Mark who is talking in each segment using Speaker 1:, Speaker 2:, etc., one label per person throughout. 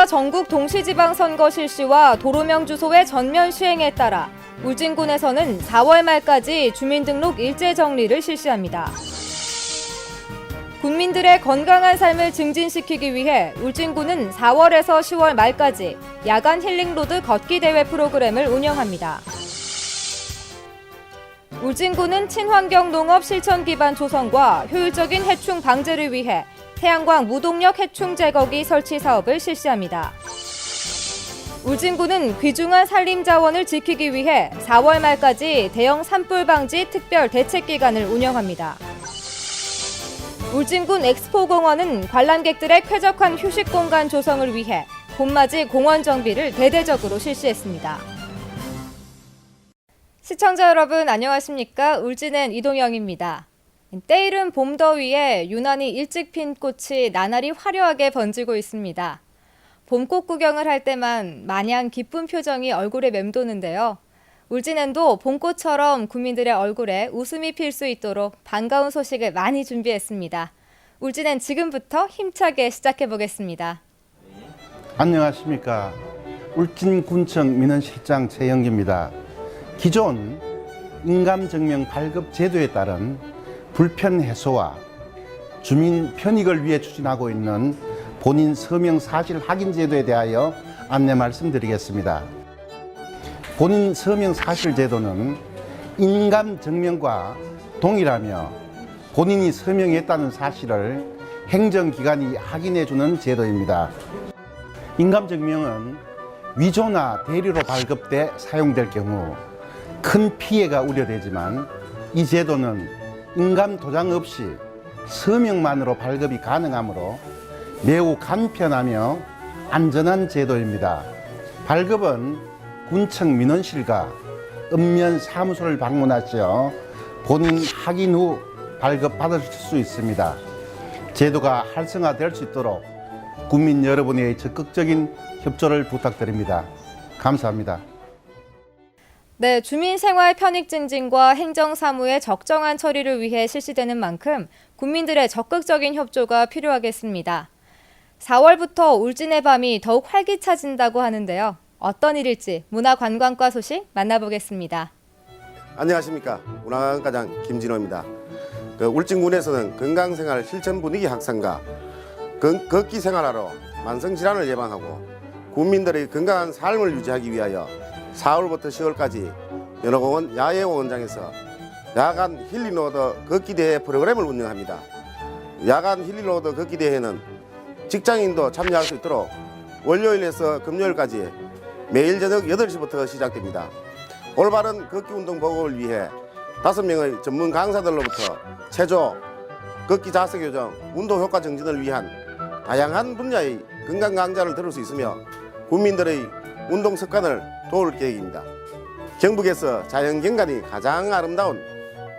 Speaker 1: 제1차 전국 동시지방선거 실시와 도로명 주소의 전면 시행에 따라 울진군에서는 4월 말까지 주민등록 일제 정리를 실시합니다. 국민들의 건강한 삶을 증진시키기 위해 울진군은 4월에서 10월 말까지 야간 힐링로드 걷기 대회 프로그램을 운영합니다. 울진군은 친환경 농업 실천 기반 조성과 효율적인 해충 방제를 위해 태양광 무동력 해충 제거기 설치 사업을 실시합니다. 울진군은 귀중한 산림 자원을 지키기 위해 4월 말까지 대형 산불 방지 특별 대책 기간을 운영합니다. 울진군 엑스포공원은 관람객들의 쾌적한 휴식 공간 조성을 위해 봄맞이 공원 정비를 대대적으로 실시했습니다. 시청자 여러분 안녕하십니까? 울진엔 이동영입니다. 때이른 봄더위에 유난히 일찍 핀 꽃이 나날이 화려하게 번지고 있습니다. 봄꽃 구경을 할 때만 마냥 기쁜 표정이 얼굴에 맴도는데요. 울진엔도 봄꽃처럼 국민들의 얼굴에 웃음이 필 수 있도록 반가운 소식을 많이 준비했습니다. 울진엔 지금부터 힘차게 시작해보겠습니다.
Speaker 2: 안녕하십니까. 울진군청 민원실장 최영기입니다. 기존 인감증명 발급 제도에 따른 불편 해소와 주민 편익을 위해 추진하고 있는 본인 서명 사실 확인 제도에 대하여 안내 말씀드리겠습니다. 본인 서명 사실 제도는 인감 증명과 동일하며 본인이 서명했다는 사실을 행정기관이 확인해주는 제도입니다. 인감 증명은 위조나 대리로 발급돼 사용될 경우 큰 피해가 우려되지만 이 제도는 인감 도장 없이 서명만으로 발급이 가능하므로 매우 간편하며 안전한 제도입니다. 발급은 군청 민원실과 읍면 사무소를 방문하셔 본인 확인 후 발급 받으실 수 있습니다. 제도가 활성화될 수 있도록 국민 여러분의 적극적인 협조를 부탁드립니다. 감사합니다.
Speaker 1: 네, 주민 생활 편익 증진과 행정 사무의 적정한 처리를 위해 실시되는 만큼 국민들의 적극적인 협조가 필요하겠습니다. 4월부터 울진의 밤이 더욱 활기차진다고 하는데요. 어떤 일일지 문화관광과 소식 만나보겠습니다.
Speaker 3: 안녕하십니까. 문화관과장 김진호입니다. 울진군에서는 건강생활 실천 분위기 확산과 걷기 생활화로 만성질환을 예방하고 국민들의 건강한 삶을 유지하기 위하여 4월부터 10월까지 연호공원 야외공원장에서 야간 힐링로드 걷기 대회 프로그램을 운영합니다. 야간 힐링로드 걷기 대회는 직장인도 참여할 수 있도록 월요일에서 금요일까지 매일 저녁 8시부터 시작됩니다. 올바른 걷기 운동 보급을 위해 5명의 전문 강사들로부터 체조, 걷기 자세 교정, 운동 효과 증진을 위한 다양한 분야의 건강 강좌를 들을 수 있으며 국민들의 운동 습관을 도울 계획입니다. 경북에서 자연경관이 가장 아름다운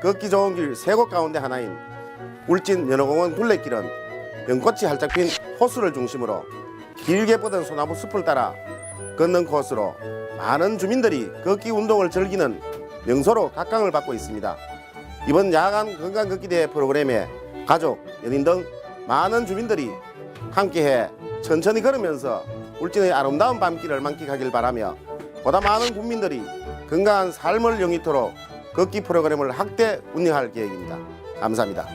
Speaker 3: 걷기 좋은 길 3곳 가운데 하나인 울진 연호공원 둘레길은 연꽃이 활짝 핀 호수를 중심으로 길게 뻗은 소나무 숲을 따라 걷는 코스로 많은 주민들이 걷기 운동을 즐기는 명소로 각광을 받고 있습니다. 이번 야간 건강 걷기 대회 프로그램에 가족, 연인 등 많은 주민들이 함께해 천천히 걸으면서 울진의 아름다운 밤길을 만끽하길 바라며 보다 많은 국민들이 건강한 삶을 영위토록 걷기 프로그램을 확대 운영할 계획입니다. 감사합니다.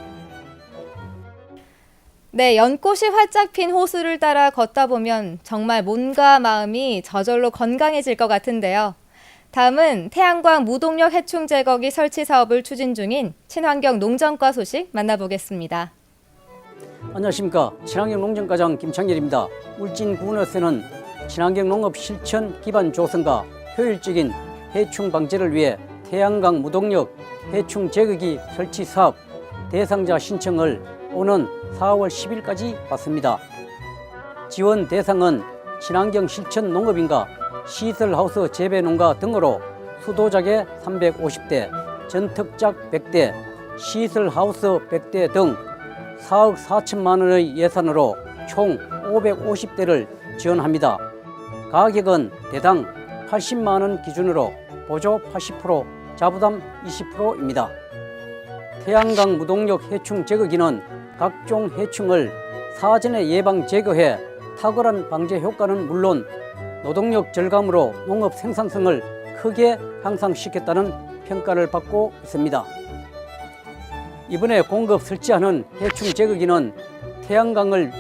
Speaker 1: 네, 연꽃이 활짝 핀 호수를 따라 걷다 보면 정말 몸과 마음이 저절로 건강해질 것 같은데요. 다음은 태양광 무동력 해충 제거기 설치 사업을 추진 중인 친환경 농정과 소식 만나보겠습니다.
Speaker 4: 안녕하십니까. 친환경 농정과장 김창렬입니다. 울진군에서는 친환경 농업 실천 기반 조성과 효율적인 해충 방제를 위해 태양광 무동력 해충 제거기 설치 사업 대상자 신청을 오는 4월 10일까지 받습니다. 지원 대상은 친환경 실천 농업인과 시설하우스 재배농가 등으로 수도자재 350대, 전특작 100대, 시설하우스 100대 등 4억 4천만 원의 예산으로 총 550대를 지원합니다. 가격은 대당 80만 원 기준으로 보조 80%, 자부담 20%입니다. 태양광 무동력 해충 제거기는 각종 해충을 사전에 예방 제거해 탁월한 방제 효과는 물론 노동력 절감으로 농업 생산성을 크게 향상시켰다는 평가를 받고 있습니다. 이번에 공급 설치하는 해충 제거기는 태양광을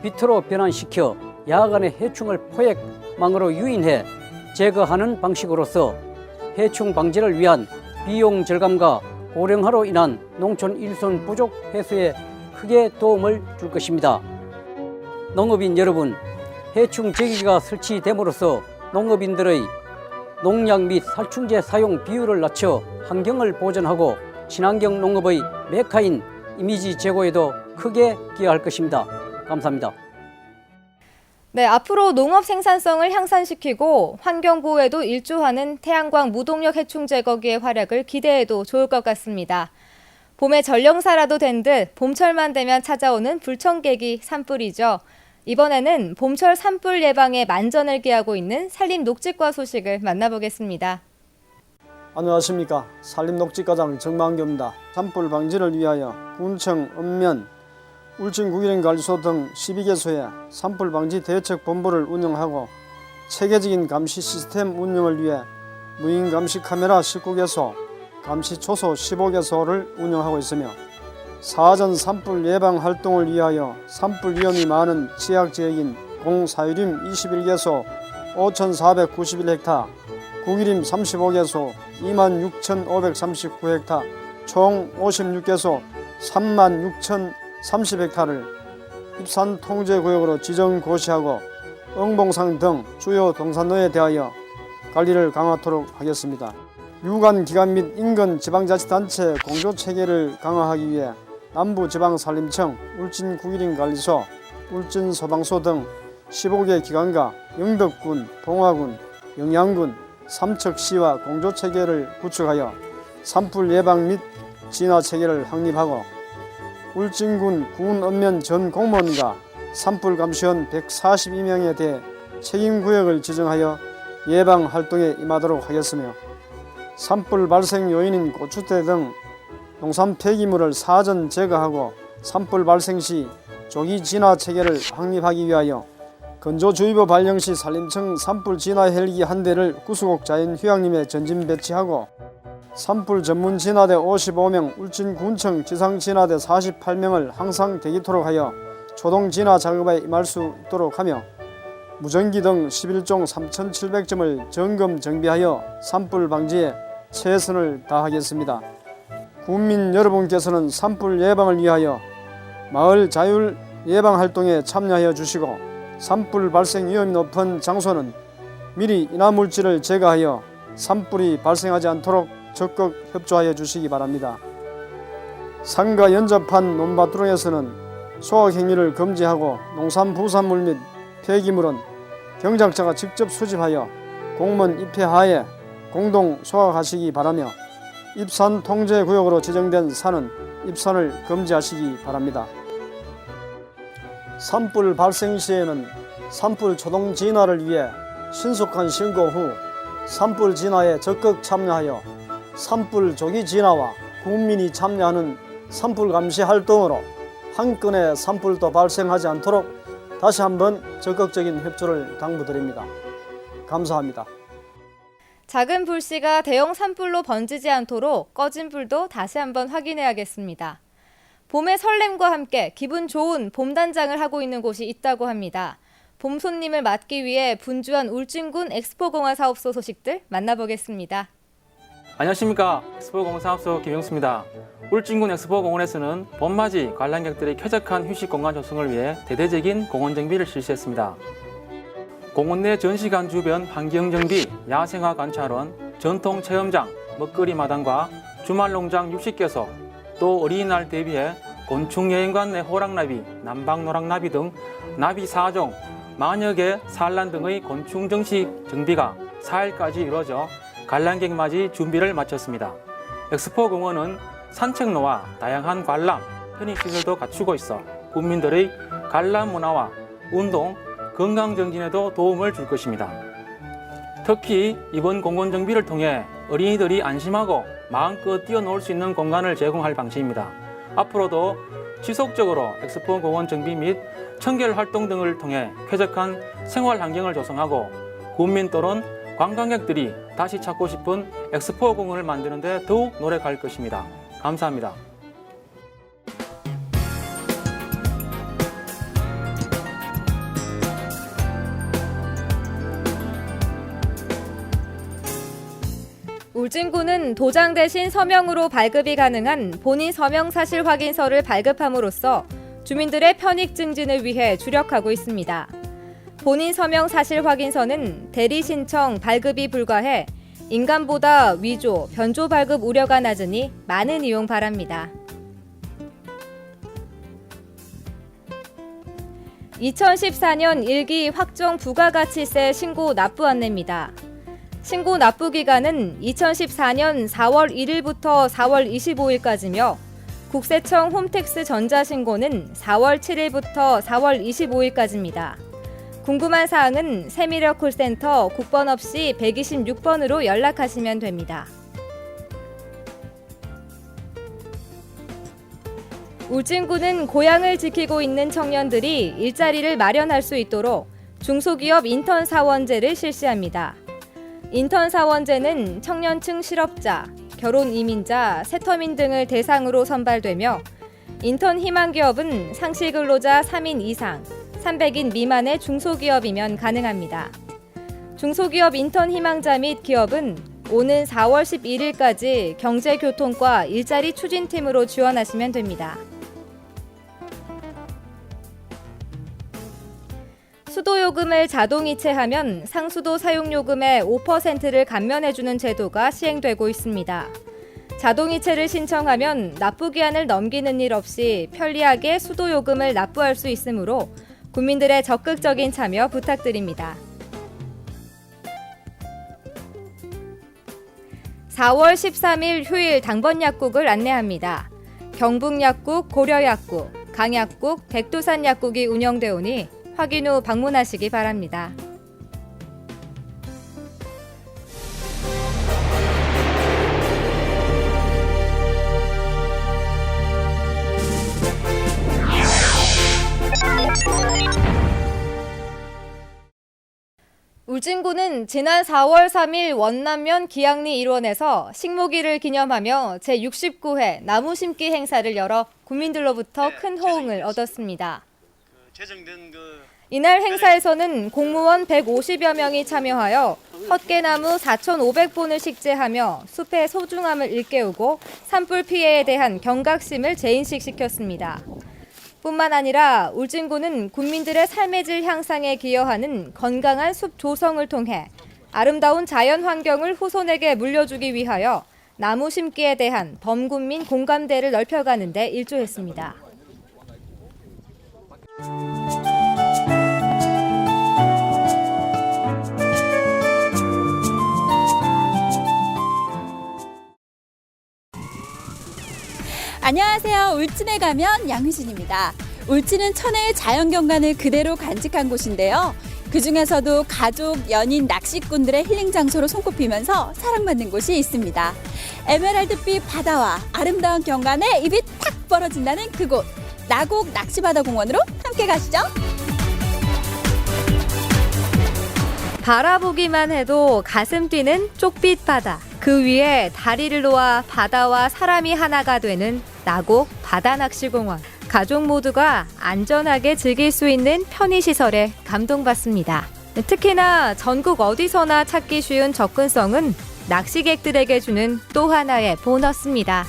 Speaker 4: 빛으로 변환시켜 야간에 해충을 포획망으로 유인해 제거하는 방식으로서 해충 방지를 위한 비용 절감과 고령화로 인한 농촌 일손 부족 해소에 크게 도움을 줄 것입니다. 농업인 여러분, 해충 제거기가 설치됨으로써 농업인들의 농약 및 살충제 사용 비율을 낮춰 환경을 보존하고 친환경 농업의 메카인 이미지 제고에도 크게 기여할 것입니다. 감사합니다.
Speaker 1: 네, 앞으로 농업 생산성을 향상시키고 환경 보호에도 일조하는 태양광 무동력 해충 제거기의 활약을 기대해도 좋을 것 같습니다. 봄에 전령사라도 된 듯 봄철만 되면 찾아오는 불청객이 산불이죠. 이번에는 봄철 산불 예방에 만전을 기하고 있는 산림녹지과 소식을 만나보겠습니다.
Speaker 5: 안녕하십니까. 산림녹지과장 정만교입니다. 산불 방지를 위하여 군청, 읍면, 울진구기령관리소 등 12개소에 산불 방지 대책 본부를 운영하고 체계적인 감시 시스템 운영을 위해 무인 감시 카메라 19개소, 감시 초소 15개소를 운영하고 있으며 사전 산불 예방 활동을 위하여 산불 위험이 많은 지역지역인 공사유림 21개소 5,491헥타, 구기림 35개소 26,539헥타, 총 56개소 36,030헥타를 입산 통제구역으로 지정 고시하고 응봉상 등 주요 동산로에 대하여 관리를 강화하도록 하겠습니다. 유관 기관 및 인근 지방자치단체 공조체계를 강화하기 위해 남부지방산림청, 울진구기령관리소, 울진소방서 등 15개 기관과 영덕군, 봉화군, 영양군, 삼척시와 공조체계를 구축하여 산불 예방 및 진화체계를 확립하고 울진군 군 읍면 전 공무원과 산불 감시원 142명에 대해 책임구역을 지정하여 예방 활동에 임하도록 하겠으며 산불 발생 요인인 고추대 등 농산 폐기물을 사전 제거하고 산불 발생 시 조기 진화 체계를 확립하기 위하여 건조주의보 발령 시 산림청 산불 진화 헬기 한 대를 구수곡 자연휴양림에 전진 배치하고 산불 전문 진화대 55명, 울진군청 지상 진화대 48명을 항상 대기토록 하여 초동 진화 작업에 임할 수 있도록 하며 무전기 등 11종 3,700점을 점검 정비하여 산불 방지에 최선을 다하겠습니다. 국민 여러분께서는 산불 예방을 위하여 마을 자율 예방 활동에 참여하여 주시고 산불 발생 위험이 높은 장소는 미리 인화물질을 제거하여 산불이 발생하지 않도록 적극 협조하여 주시기 바랍니다. 산과 연접한 논밭두렁에서는 소각행위를 금지하고 농산부산물 및 폐기물은 경작자가 직접 수집하여 공무원 입회하에 공동 소각하시기 바라며 입산 통제구역으로 지정된 산은 입산을 금지하시기 바랍니다. 산불 발생 시에는 산불 초동 진화를 위해 신속한 신고 후 산불 진화에 적극 참여하여 산불 조기 진화와 국민이 참여하는 산불 감시 활동으로 한 건의 산불도 발생하지 않도록 다시 한번 적극적인 협조를 당부드립니다. 감사합니다.
Speaker 1: 작은 불씨가 대형 산불로 번지지 않도록 꺼진 불도 다시 한번 확인해야겠습니다. 봄의 설렘과 함께 기분 좋은 봄단장을 하고 있는 곳이 있다고 합니다. 봄 손님을 맞기 위해 분주한 울진군 엑스포공원 사업소 소식들 만나보겠습니다.
Speaker 6: 안녕하십니까. 엑스포공원 사업소 김영수입니다. 울진군 엑스포공원에서는 봄맞이 관람객들의 쾌적한 휴식 공간 조성을 위해 대대적인 공원 정비를 실시했습니다. 공원 내 전시관 주변 환경 정비, 야생화 관찰원, 전통 체험장, 먹거리 마당과 주말 농장 60개소, 또 어린이날 대비해 곤충 여행관 내 호랑나비, 남방노랑나비 등 나비 4종, 만여 개 산란 등의 곤충 정식 정비가 4일까지 이루어져 관람객 맞이 준비를 마쳤습니다. 엑스포 공원은 산책로와 다양한 관람, 편의시설도 갖추고 있어 국민들의 관람 문화와 운동, 건강 정진에도 도움을 줄 것입니다. 특히 이번 공원 정비를 통해 어린이들이 안심하고 마음껏 뛰어놀 수 있는 공간을 제공할 방침입니다. 앞으로도 지속적으로 엑스포 공원 정비 및 청결 활동 등을 통해 쾌적한 생활 환경을 조성하고 국민 또는 관광객들이 다시 찾고 싶은 엑스포 공원을 만드는 데 더욱 노력할 것입니다. 감사합니다.
Speaker 1: 울진군은 도장 대신 서명으로 발급이 가능한 본인 서명 사실 확인서를 발급함으로써 주민들의 편익 증진을 위해 주력하고 있습니다. 본인 서명 사실 확인서는 대리 신청 발급이 불가해 인감보다 위조, 변조 발급 우려가 낮으니 많은 이용 바랍니다. 2014년 1기 확정 부가가치세 신고 납부 안내입니다. 신고 납부 기간은 2014년 4월 1일부터 4월 25일까지며 국세청 홈택스 전자신고는 4월 7일부터 4월 25일까지입니다. 궁금한 사항은 세미력 콜센터 국번 없이 126번으로 연락하시면 됩니다. 울진군은 고향을 지키고 있는 청년들이 일자리를 마련할 수 있도록 중소기업 인턴 사원제를 실시합니다. 인턴 사원제는 청년층 실업자, 결혼 이민자, 새터민 등을 대상으로 선발되며 인턴 희망 기업은 상시 근로자 3인 이상, 300인 미만의 중소기업이면 가능합니다. 중소기업 인턴 희망자 및 기업은 오는 4월 11일까지 경제교통과 일자리 추진팀으로 지원하시면 됩니다. 수도요금을 자동이체하면 상수도 사용요금의 5%를 감면해주는 제도가 시행되고 있습니다. 자동이체를 신청하면 납부기한을 넘기는 일 없이 편리하게 수도요금을 납부할 수 있으므로 국민들의 적극적인 참여 부탁드립니다. 4월 13일 휴일 당번약국을 안내합니다. 경북약국, 고려약국, 강약국, 백두산약국이 운영되어 오니 확인 후 방문하시기 바랍니다. 울진군은 지난 4월 3일 원남면 기양리 일원에서 식목일을 기념하며 제69회 나무 심기 행사를 열어 국민들로부터 큰 호응을 얻었습니다. 이날 행사에서는 공무원 150여 명이 참여하여 헛개나무 4,500본을 식재하며 숲의 소중함을 일깨우고 산불 피해에 대한 경각심을 재인식시켰습니다. 뿐만 아니라 울진군은 국민들의 삶의 질 향상에 기여하는 건강한 숲 조성을 통해 아름다운 자연 환경을 후손에게 물려주기 위하여 나무 심기에 대한 범국민 공감대를 넓혀가는 데 일조했습니다.
Speaker 7: 안녕하세요. 울진에 가면 양희진입니다. 울진은 천혜의 자연경관을 그대로 간직한 곳인데요. 그중에서도 가족, 연인, 낚시꾼들의 힐링 장소로 손꼽히면서 사랑받는 곳이 있습니다. 에메랄드빛 바다와 아름다운 경관에 입이 탁 벌어진다는 그곳, 나곡 낚시바다공원으로 함께 가시죠.
Speaker 1: 바라보기만 해도 가슴 뛰는 쪽빛 바다. 그 위에 다리를 놓아 바다와 사람이 하나가 되는 나곡 바다낚시공원. 가족 모두가 안전하게 즐길 수 있는 편의시설에 감동받습니다. 특히나 전국 어디서나 찾기 쉬운 접근성은 낚시객들에게 주는 또 하나의 보너스입니다.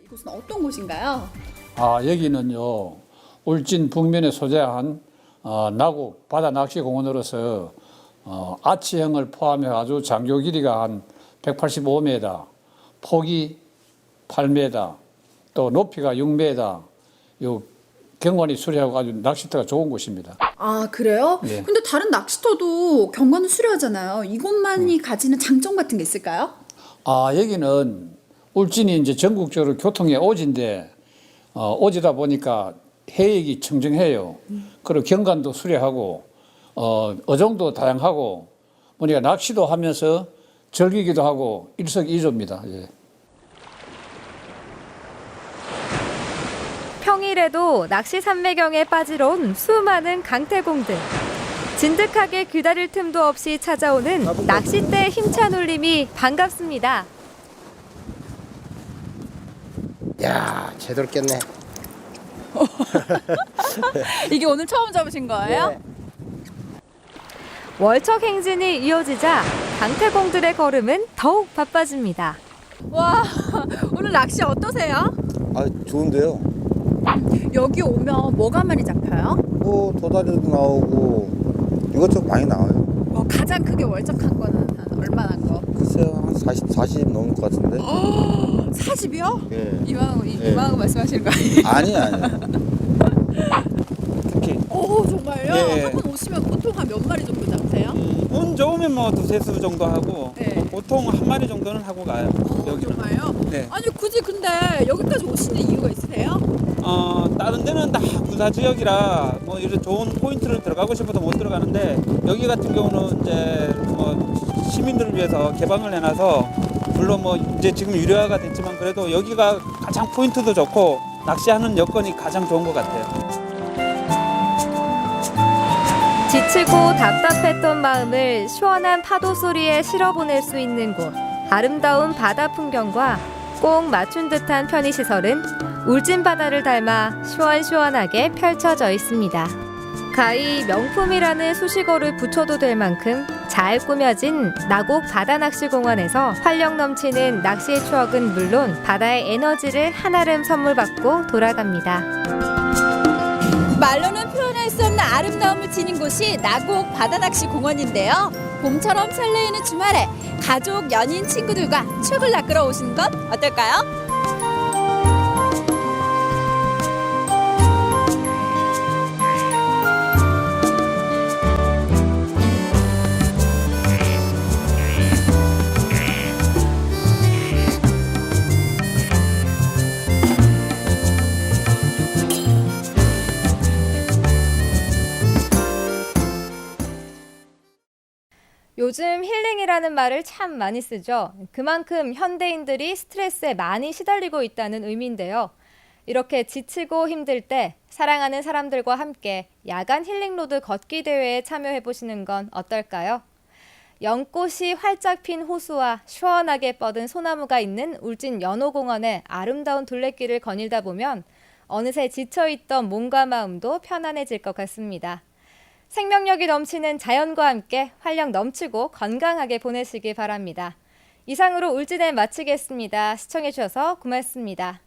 Speaker 7: 이곳은 어떤 곳인가요?
Speaker 4: 여기는요, 울진 북면에 소재한 나곡 바다낚시공원으로서 아치형을 포함해 아주 장교 길이가 한 185m, 폭이 8m, 또 높이가 6m, 요 경관이 수려하고 아주 낚시터가 좋은 곳입니다.
Speaker 7: 아, 그래요?
Speaker 4: 예.
Speaker 7: 근데 다른 낚시터도 경관은 수려하잖아요. 이곳만이 가지는 장점 같은 게 있을까요?
Speaker 4: 여기는 울진이 이제 전국적으로 교통의 오지인데, 오지다 보니까 해역이 청정해요. 그리고 경관도 수려하고, 어종도 다양하고, 우리가 낚시도 하면서 즐기기도 하고 일석이조입니다. 예.
Speaker 1: 평일에도 낚시 산매경에 빠지러 온 수많은 강태공들. 진득하게 기다릴 틈도 없이 찾아오는 낚싯대의 힘찬 울림이 반갑습니다.
Speaker 8: 야, 제대로 깼네.
Speaker 7: 이게 오늘 처음 잡으신 거예요?
Speaker 8: 네.
Speaker 1: 월척 행진이 이어지자 강태공들의 걸음은 더욱 바빠집니다.
Speaker 7: 와, 오늘 낚시 어떠세요?
Speaker 9: 아, 좋은데요.
Speaker 7: 여기 오면 뭐가 많이 잡혀요?
Speaker 9: 뭐 도다리도 나오고 이것저것 많이 나와요.
Speaker 7: 가장 크게 월척한 거는 한 얼마나 한 거?
Speaker 9: 글쎄요, 한 40 넘을 것 같은데.
Speaker 7: 40이요?
Speaker 9: 예.
Speaker 7: 이만한 거 말씀하시는 거 아니에요?
Speaker 9: 아니.
Speaker 10: 특히
Speaker 7: 오, 정말요?
Speaker 10: 예.
Speaker 7: 한 번 오시면 보통 한 몇 마리 정도 잡으세요?
Speaker 10: 운 좋으면 뭐 두세 수 정도 하고
Speaker 7: 네.
Speaker 10: 보통 한 마리 정도는 하고 가요. 여기는.
Speaker 7: 정말요?
Speaker 10: 네.
Speaker 7: 아니 굳이 근데 여기까지 오시는 이유가 있으세요?
Speaker 10: 다른 데는 다 군사 지역이라 뭐 이런 좋은 포인트를 들어가고 싶어도 못 들어가는데 여기 같은 경우는 이제 뭐 시민들을 위해서 개방을 해놔서 물론 뭐 이제 지금 유료화가 됐지만 그래도 여기가 가장 포인트도 좋고 낚시하는 여건이 가장 좋은 것 같아요.
Speaker 1: 지치고 답답했던 마음을 시원한 파도 소리에 실어보낼 수 있는 곳. 아름다운 바다 풍경과 꼭 맞춘 듯한 편의시설은 울진 바다를 닮아 시원시원하게 펼쳐져 있습니다. 가히 명품이라는 수식어를 붙여도 될 만큼 잘 꾸며진 나곡 바다낚시공원에서 활력 넘치는 낚시의 추억은 물론 바다의 에너지를 한아름 선물 받고 돌아갑니다.
Speaker 7: 말로는 표현할 수 없는 아름다움을 지닌 곳이 나곡 바다낚시 공원인데요. 봄처럼 설레이는 주말에 가족, 연인, 친구들과 추억을 낚으러 오시는 건 어떨까요?
Speaker 1: 요즘 힐링이라는 말을 참 많이 쓰죠. 그만큼 현대인들이 스트레스에 많이 시달리고 있다는 의미인데요. 이렇게 지치고 힘들 때 사랑하는 사람들과 함께 야간 힐링로드 걷기 대회에 참여해보시는 건 어떨까요? 연꽃이 활짝 핀 호수와 시원하게 뻗은 소나무가 있는 울진 연호공원의 아름다운 둘레길을 거닐다 보면 어느새 지쳐있던 몸과 마음도 편안해질 것 같습니다. 생명력이 넘치는 자연과 함께 활력 넘치고 건강하게 보내시기 바랍니다. 이상으로 울진을 마치겠습니다. 시청해주셔서 고맙습니다.